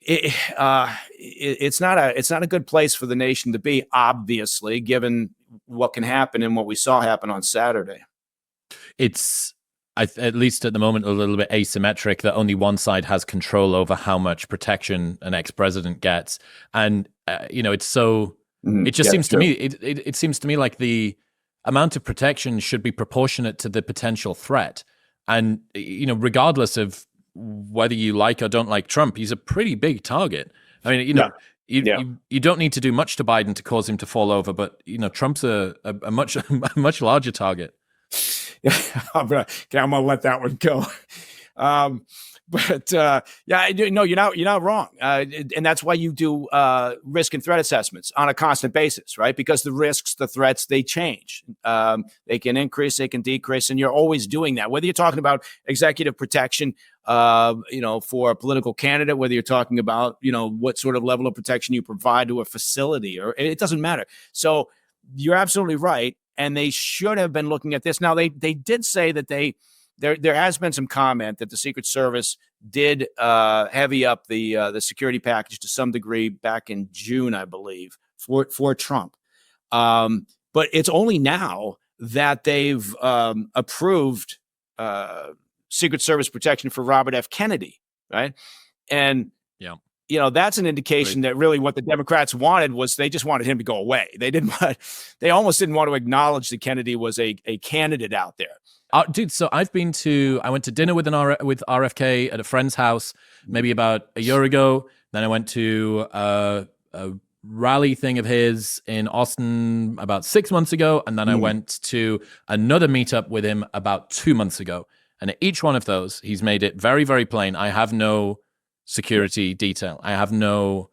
It's not a good place for the nation to be, obviously, given what can happen and what we saw happen on Saturday. It's at least at the moment a little bit asymmetric, that only one side has control over how much protection an ex-president gets, and it's so. It just seems to me it seems to me like the amount of protection should be proportionate to the potential threat, and regardless of whether you like or don't like Trump, he's a pretty big target. I mean, you don't need to do much to Biden to cause him to fall over, but Trump's a much a much larger target. Yeah, I'm gonna let that one go. You're not wrong, and that's why you do risk and threat assessments on a constant basis, right? Because the risks, the threats, they change. They can increase, they can decrease, and you're always doing that. Whether you're talking about executive protection, for a political candidate, whether you're talking about what sort of level of protection you provide to a facility, or it doesn't matter. So you're absolutely right. And they should have been looking at this. Now, they did say that there has been some comment that the Secret Service did heavy up the security package to some degree back in June, I believe, for Trump. But it's only now that they've approved Secret Service protection for Robert F. Kennedy, right? And that's an indication that really what the Democrats wanted was they just wanted him to go away. They almost didn't want to acknowledge that Kennedy was a candidate out there. Dude, so I went to dinner with RFK at a friend's house maybe about a year ago. Then I went to a rally thing of his in Austin about 6 months ago. And then I went to another meetup with him about 2 months ago. And at each one of those, he's made it very, very plain. I have no security detail. I have no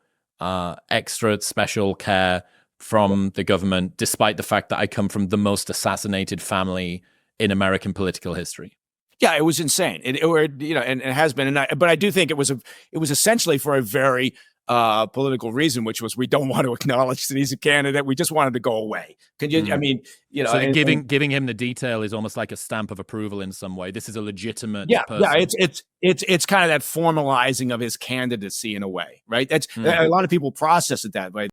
extra special care from the government, despite the fact that I come from the most assassinated family in American political history. Yeah, it was insane. And it has been. But I do think it was essentially for a very political reason, which was we don't want to acknowledge that he's a candidate. We just wanted to go away. Can you? I mean, so giving him the detail is almost like a stamp of approval in some way. This is a legitimate. person. It's kind of that formalizing of his candidacy in a way, right? That's a lot of people process it that way.